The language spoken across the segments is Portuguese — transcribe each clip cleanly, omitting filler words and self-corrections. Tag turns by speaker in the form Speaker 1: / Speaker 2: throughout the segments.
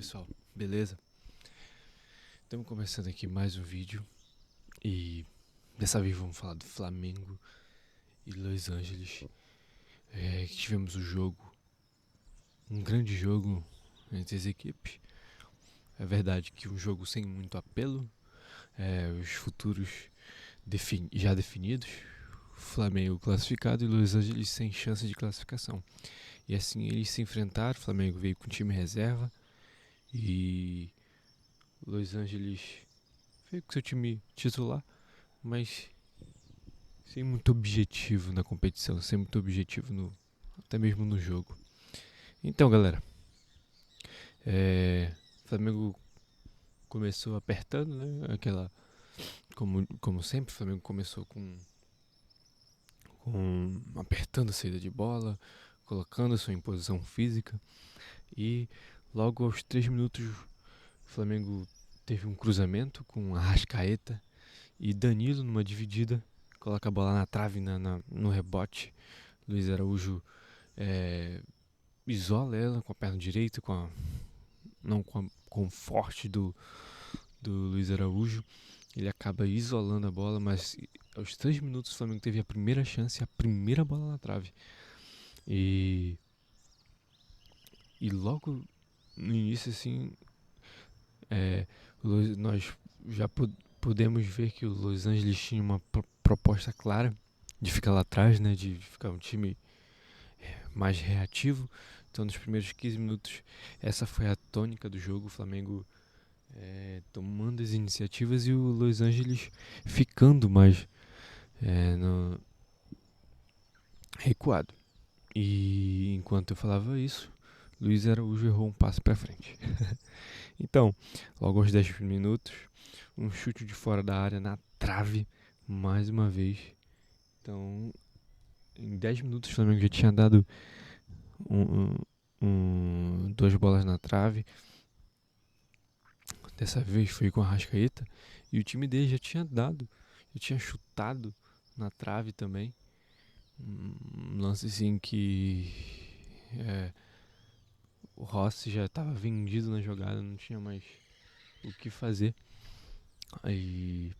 Speaker 1: Pessoal, beleza? Estamos começando aqui mais um vídeo e dessa vez vamos falar do Flamengo e Los Angeles. Que tivemos o jogo, um grande jogo entre as equipes. É verdade que um jogo sem muito apelo, os futuros já definidos, Flamengo classificado e Los Angeles sem chance de classificação. E assim eles se enfrentaram, o Flamengo veio com time reserva e Los Angeles veio com seu time titular, mas sem muito objetivo na competição, sem muito objetivo até mesmo no jogo. Então, galera, o Flamengo começou apertando, né? Como sempre, o Flamengo começou com apertando a saída de bola, colocando a sua imposição física e logo aos 3 minutos o Flamengo teve um cruzamento com Arrascaeta e Danilo numa dividida, coloca a bola na trave no rebote. Luiz Araújo isola ela com a perna direita, com o forte do Luiz Araújo. Ele acaba isolando a bola, mas aos 3 minutos o Flamengo teve a primeira chance, a primeira bola na trave. E logo no início, assim, nós já podemos ver que o Los Angeles tinha uma proposta clara de ficar lá atrás, né, de ficar um time mais reativo. Então, nos primeiros 15 minutos, essa foi a tônica do jogo. O Flamengo tomando as iniciativas e o Los Angeles ficando mais recuado. E enquanto eu falava isso, Luiz Araújo errou um passe para frente. Então, logo aos 10 minutos, um chute de fora da área na trave, mais uma vez. Então, em 10 minutos o Flamengo já tinha dado 2 bolas na trave. Dessa vez foi com a Arrascaeta. E o time dele já tinha chutado na trave também. Um lance assim que o Rossi já estava vendido na jogada, não tinha mais o que fazer. Aí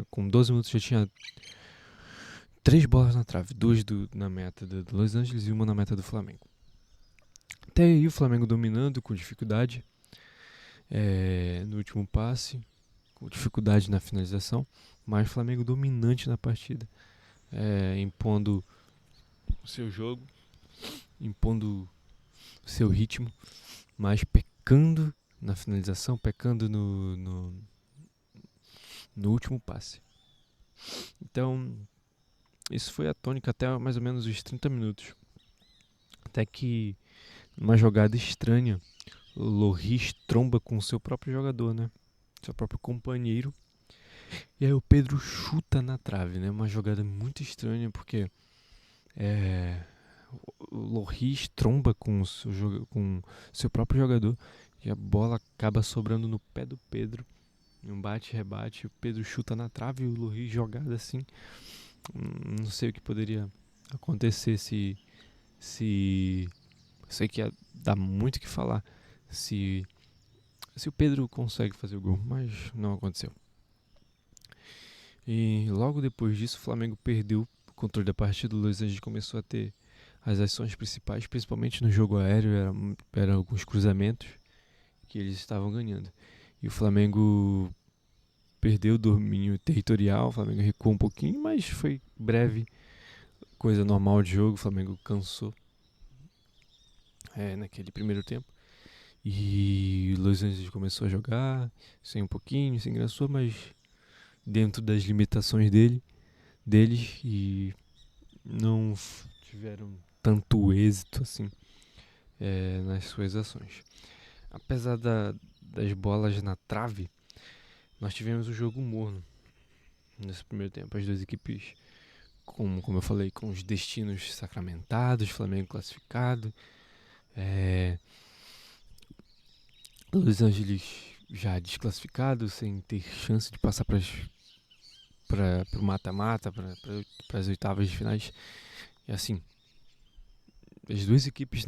Speaker 1: com 12 minutos já tinha 3 bolas na trave, 2 na meta do Los Angeles e 1 na meta do Flamengo. Até aí o Flamengo dominando com dificuldade no último passe, com dificuldade na finalização, mas o Flamengo dominante na partida, impondo o seu jogo, impondo o seu ritmo, mas pecando na finalização, pecando no último passe. Então, isso foi a tônica até mais ou menos os 30 minutos. Até que, numa jogada estranha, o Lloris tromba com o seu próprio jogador, né? Seu próprio companheiro. E aí o Pedro chuta na trave, né? Uma jogada muito estranha, porque o Lloris tromba com o seu próprio jogador e a bola acaba sobrando no pé do Pedro. Um bate-rebate, o Pedro chuta na trave e o Lloris jogada assim. Não sei o que poderia acontecer se sei que ia dar muito o que falar se o Pedro consegue fazer o gol, mas não aconteceu. E logo depois disso o Flamengo perdeu o controle da partida. O Los Angeles começou a ter as ações principais, principalmente no jogo aéreo, eram alguns cruzamentos que eles estavam ganhando. E o Flamengo perdeu o domínio territorial, o Flamengo recuou um pouquinho, mas foi breve, coisa normal de jogo. O Flamengo cansou naquele primeiro tempo. E o Los Angeles começou a jogar, sem um pouquinho, sem engraçou, mas dentro das limitações deles, e não tiveram tanto êxito assim nas suas ações. Apesar das bolas na trave, nós tivemos um jogo morno nesse primeiro tempo. As duas equipes, como eu falei, com os destinos sacramentados, Flamengo classificado, Los Angeles já desclassificado, sem ter chance de passar para o mata-mata, para as oitavas de finais. E assim, as duas equipes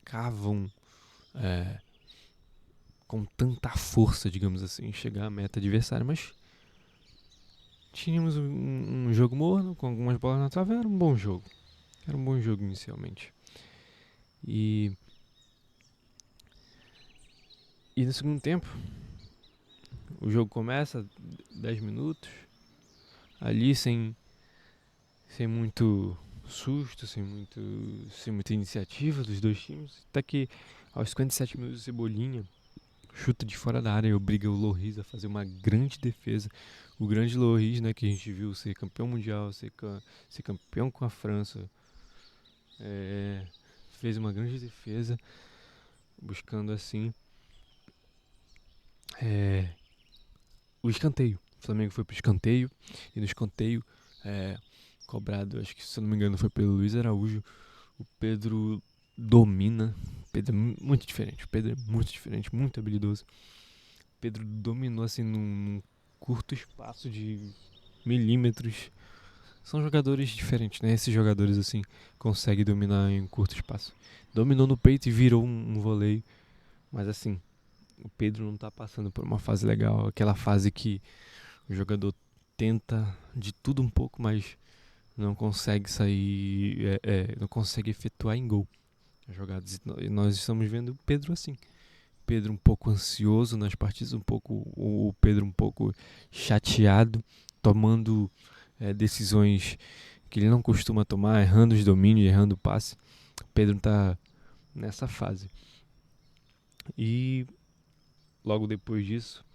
Speaker 1: atacavam com tanta força, digamos assim, chegar à meta adversária, mas tínhamos um jogo morno, com algumas bolas na trave, era um bom jogo. Era um bom jogo inicialmente. E no segundo tempo, o jogo começa, 10 minutos, ali sem muito susto, sem muita iniciativa dos dois times. Até que aos 57 minutos, o Cebolinha chuta de fora da área e obriga o Lloris a fazer uma grande defesa. O grande Lloris, né, que a gente viu ser campeão mundial, ser campeão com a França, fez uma grande defesa, buscando assim o escanteio. O Flamengo foi pro escanteio, e no escanteio, cobrado, acho que se eu não me engano foi pelo Luiz Araújo, o Pedro domina. Pedro é muito diferente, o Pedro é muito diferente, muito habilidoso. O Pedro dominou assim num curto espaço de milímetros. São jogadores diferentes, né? Esses jogadores assim conseguem dominar em um curto espaço. Dominou no peito e virou um voleio. Mas assim, o Pedro não tá passando por uma fase legal. Aquela fase que o jogador tenta de tudo um pouco, mas não consegue sair, não consegue efetuar em gol as jogadas. E nós estamos vendo o Pedro assim. Pedro um pouco ansioso nas partidas, o Pedro um pouco chateado, tomando decisões que ele não costuma tomar, errando os domínios, errando o passe. O Pedro está nessa fase. E logo depois disso,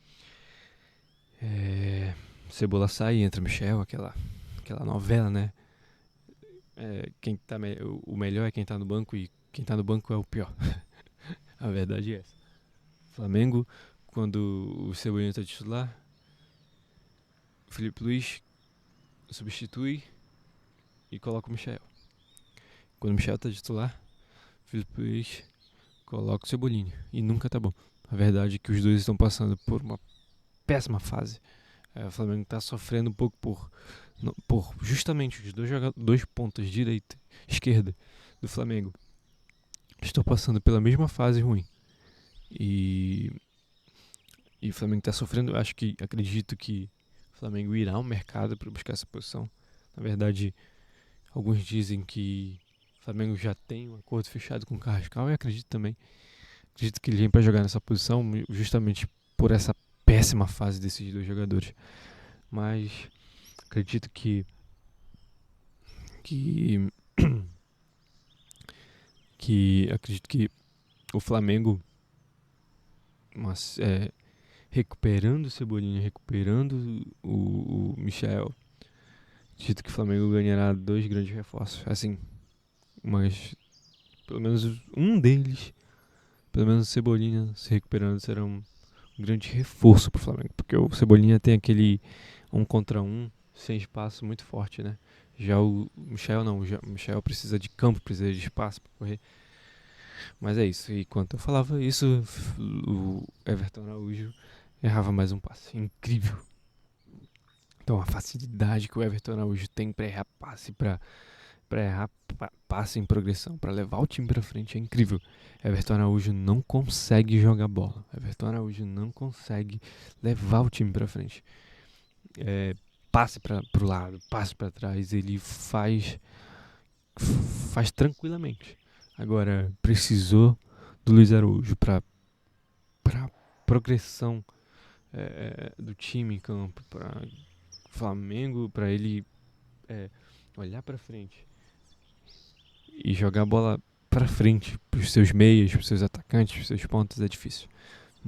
Speaker 1: Cebola sai e entra Michel, aquela novela, né? O melhor é quem tá no banco e quem tá no banco é o pior. A verdade é essa. Flamengo, quando o Cebolinha tá titular, o Felipe Luiz substitui e coloca o Michel. Quando o Michel tá titular, o Felipe Luiz coloca o Cebolinha e nunca tá bom. A verdade é que os dois estão passando por uma péssima fase. O Flamengo tá sofrendo um pouco por justamente os dois pontas, direita e esquerda do Flamengo. Estão passando pela mesma fase ruim. E o Flamengo tá sofrendo. Acredito que o Flamengo irá ao mercado para buscar essa posição. Na verdade, alguns dizem que o Flamengo já tem um acordo fechado com o Carrascal e acredito também. Acredito que ele vem para jogar nessa posição justamente por essa péssima fase desses dois jogadores. Mas acredito que acredito que o Flamengo, recuperando o Cebolinha, recuperando o Michel, acredito que o Flamengo ganhará 2 grandes reforços. Assim, mas pelo menos um deles, pelo menos o Cebolinha se recuperando, será um grande reforço pro Flamengo, porque o Cebolinha tem aquele 1 contra 1 sem espaço muito forte, né? Já o Michel não, o Michel precisa de campo, precisa de espaço para correr. Mas é isso, e enquanto eu falava isso, o Everton Araújo errava mais um passe. Incrível. Então a facilidade que o Everton Araújo tem para errar passe, para errar passe em progressão, para levar o time para frente é incrível. Everton Araújo não consegue jogar bola. Everton Araújo não consegue levar o time para frente. Passe pro lado, passe para trás, ele faz tranquilamente. Agora, precisou do Luiz Araújo para progressão do time em campo, para Flamengo, para ele olhar para frente e jogar a bola para frente, pros seus meias, pros seus atacantes, pros seus pontos, é difícil.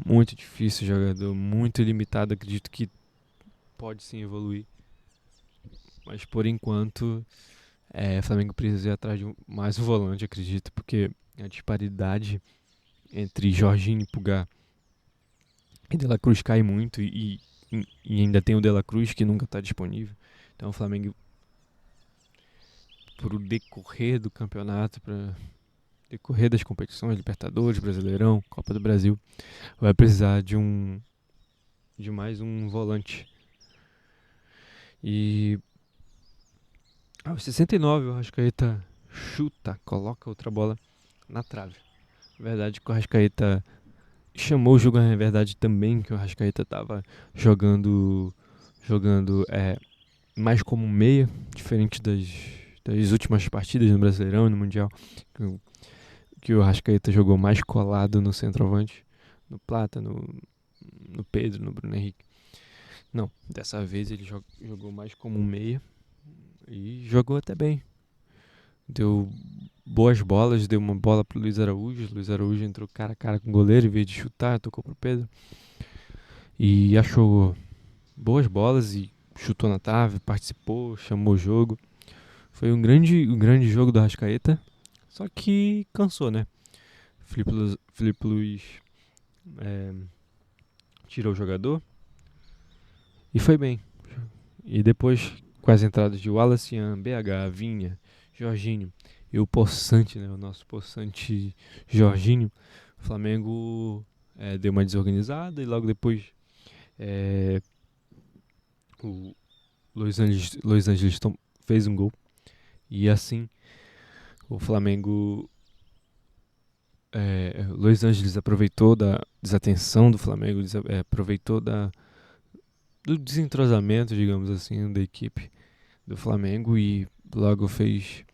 Speaker 1: Muito difícil, jogador muito limitado. Acredito que pode sim evoluir, mas por enquanto o Flamengo precisa ir atrás de mais um volante, acredito, porque a disparidade entre Jorginho e Pulgar e De La Cruz cai muito e ainda tem o De La Cruz que nunca está disponível. Então o Flamengo, pro decorrer do campeonato, para decorrer das competições, Libertadores, Brasileirão, Copa do Brasil, vai precisar de mais um volante. E aos 69 o Arrascaeta chuta, coloca outra bola na trave. Na verdade, que o Arrascaeta chamou o jogo, na verdade, também que o Arrascaeta tava jogando, jogando mais como meia, diferente das últimas partidas no Brasileirão e no Mundial, que o Arrascaeta jogou mais colado no centroavante, no Plata, no Pedro, no Bruno Henrique. Não, dessa vez ele jogou mais como um meia e jogou até bem. Deu boas bolas, deu uma bola pro Luiz Araújo. Luiz Araújo entrou cara a cara com o goleiro, em vez de chutar, tocou pro Pedro. E achou boas bolas e chutou na trave, participou, chamou o jogo. Foi um grande jogo do Arrascaeta, só que cansou, né? Felipe Luiz é, tirou o jogador e foi bem. E depois, com as entradas de Wallace, BH, Vinha, Jorginho e o Poçante, né, o nosso Poçante Jorginho, o Flamengo deu uma desorganizada e logo depois o Luiz Angeles fez um gol. E assim, o Flamengo... Luiz Angeles aproveitou da desatenção do Flamengo, aproveitou do desentrosamento, digamos assim, da equipe do Flamengo e logo fez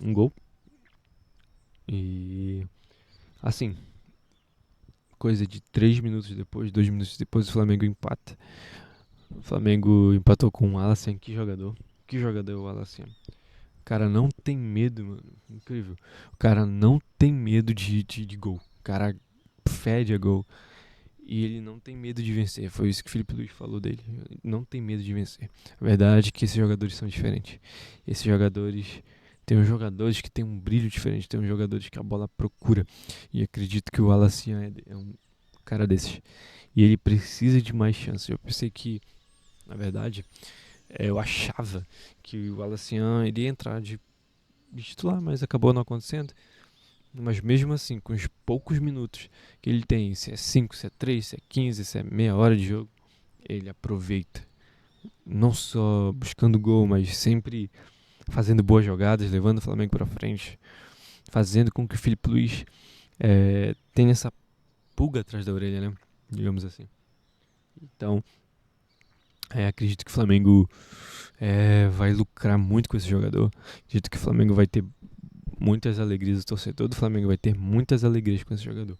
Speaker 1: um gol. E assim, coisa de 3 minutos depois, 2 minutos depois, o Flamengo empata. O Flamengo empatou com o Wallace. Que jogador. Que jogador é o Wallace. O cara não tem medo, mano. Incrível. O cara não tem medo de gol. O cara fede a gol. E ele não tem medo de vencer. Foi isso que o Felipe Luiz falou dele. Não tem medo de vencer. A verdade é que esses jogadores são diferentes. Esses jogadores... Tem uns jogadores que tem um brilho diferente. Tem uns jogadores que a bola procura. E acredito que o Alacian é um cara desses. E ele precisa de mais chances. Eu pensei que, na verdade, eu achava que o Alacian iria entrar de titular, mas acabou não acontecendo. Mas mesmo assim, com os poucos minutos que ele tem, se é 5, se é 3, se é 15, se é meia hora de jogo, ele aproveita. Não só buscando gol, mas sempre fazendo boas jogadas, levando o Flamengo para frente, fazendo com que o Felipe Luiz tenha essa pulga atrás da orelha, né? Digamos assim. Então, acredito que o Flamengo vai lucrar muito com esse jogador. Acredito que o Flamengo vai ter muitas alegrias, o torcedor do Flamengo vai ter muitas alegrias com esse jogador.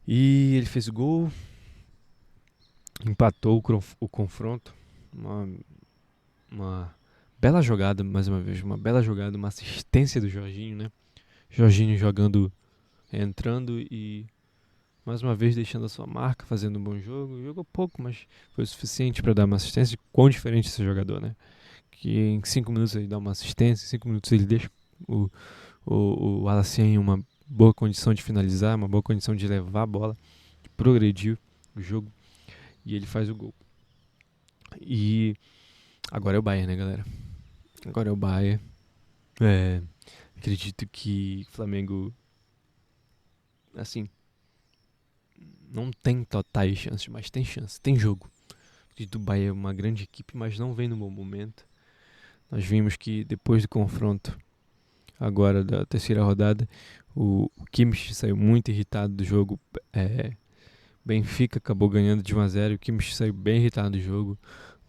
Speaker 1: E ele fez o gol, empatou o confronto. Uma bela jogada, mais uma vez, uma bela jogada, uma assistência do Jorginho, né? Jorginho jogando, entrando e mais uma vez deixando a sua marca, fazendo um bom jogo. Jogou pouco, mas foi o suficiente para dar uma assistência. Quão diferente esse jogador, né? Que em 5 minutos ele dá uma assistência, em 5 minutos ele deixa o Alacian em uma boa condição de finalizar, uma boa condição de levar a bola, de progredir o jogo, e ele faz o gol. E agora é o Bayern, né, galera? Agora é o Bayern. Acredito que o Flamengo, assim, não tem totais chances, mas tem chance, tem jogo. Acredito que o Bayern é uma grande equipe, mas não vem no bom momento. Nós vimos que depois do confronto agora da terceira rodada, o Kimmich saiu muito irritado do jogo. Benfica acabou ganhando de 1-0. O Kimmich saiu bem irritado do jogo.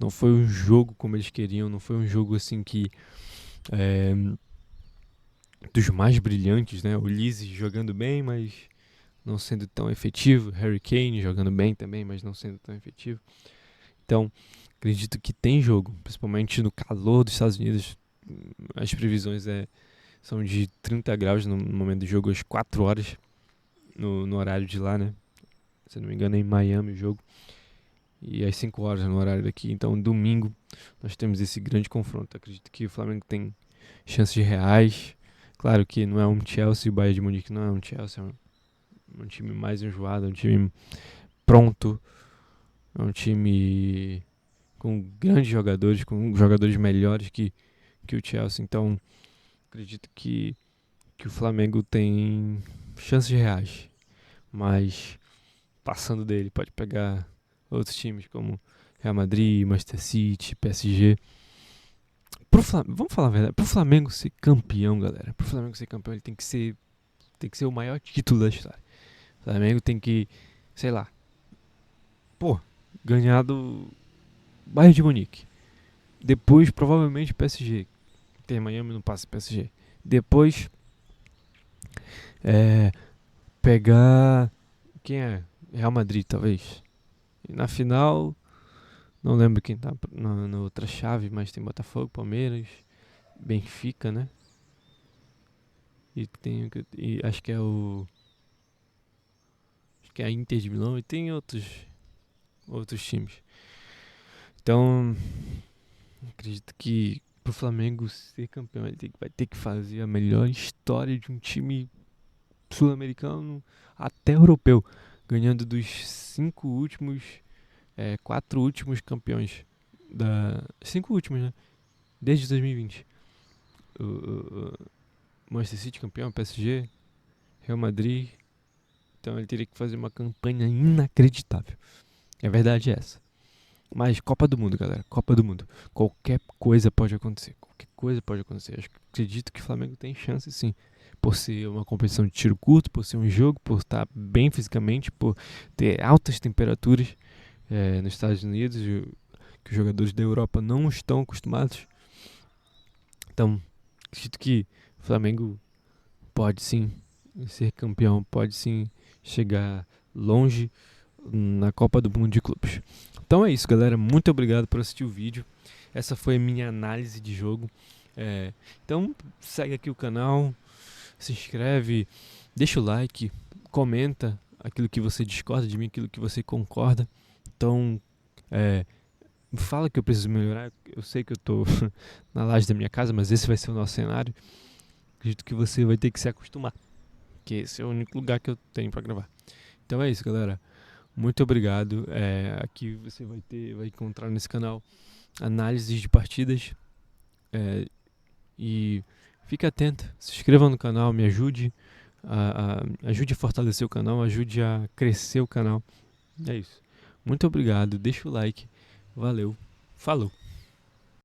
Speaker 1: Não foi um jogo como eles queriam. Não foi um jogo assim que dos mais brilhantes, né? O Lise jogando bem, mas não sendo tão efetivo. Harry Kane jogando bem também, mas não sendo tão efetivo. Então, acredito que tem jogo, principalmente no calor dos Estados Unidos. As previsões são de 30 graus no momento do jogo, às 4 horas no horário de lá, né? Se não me engano é em Miami o jogo. E às 5 horas no horário daqui. Então, domingo, nós temos esse grande confronto. Acredito que o Flamengo tem chances reais. Claro que não é um Chelsea, o Bayern de Munique não é um Chelsea, é um time mais enjoado, é um time pronto, é um time com grandes jogadores, com jogadores melhores que o Chelsea. Então, acredito que o Flamengo tem chances reais, mas passando dele pode pegar outros times como Real Madrid, Manchester City, PSG. Vamos falar a verdade, pro Flamengo ser campeão, galera, pro Flamengo ser campeão, ele tem que ser o maior título da história. O Flamengo tem que, sei lá, pô, ganhar do Bayern de Munique. Depois, provavelmente, PSG. Tem Miami, não passa PSG. Depois, pegar, quem é? Real Madrid, talvez. E na final, não lembro quem tá na outra chave, mas tem Botafogo, Palmeiras, Benfica, né? E acho que é acho que é a Inter de Milão e tem outros times. Então, acredito que pro Flamengo ser campeão, ele vai ter que fazer a melhor história de um time sul-americano até europeu, ganhando dos 4 últimos campeões 5 últimos, né? Desde 2020. O Manchester City campeão, PSG, Real Madrid. Então ele teria que fazer uma campanha inacreditável. A verdade é essa. Mas Copa do Mundo, galera. Copa do Mundo. Qualquer coisa pode acontecer. Qualquer coisa pode acontecer. Acredito que o Flamengo tem chance, sim. Por ser uma competição de tiro curto, por ser um jogo, por estar bem fisicamente, por ter altas temperaturas nos Estados Unidos, que os jogadores da Europa não estão acostumados. Então, acredito que o Flamengo pode sim ser campeão, pode sim chegar longe na Copa do Mundo de Clubes. Então é isso, galera. Muito obrigado por assistir o vídeo. Essa foi a minha análise de jogo. Então segue aqui o canal, se inscreve, deixa o like, comenta aquilo que você discorda de mim, aquilo que você concorda. Então fala que eu preciso melhorar. Eu sei que eu tô na laje da minha casa, mas esse vai ser o nosso cenário. Acredito que você vai ter que se acostumar, que esse é o único lugar que eu tenho pra gravar. Então é isso, galera. Muito obrigado. Aqui você vai encontrar nesse canal análises de partidas. E fique atento, se inscreva no canal, me ajude. Ajude a fortalecer o canal, ajude a crescer o canal. É isso. Muito obrigado, deixa o like. Valeu, falou.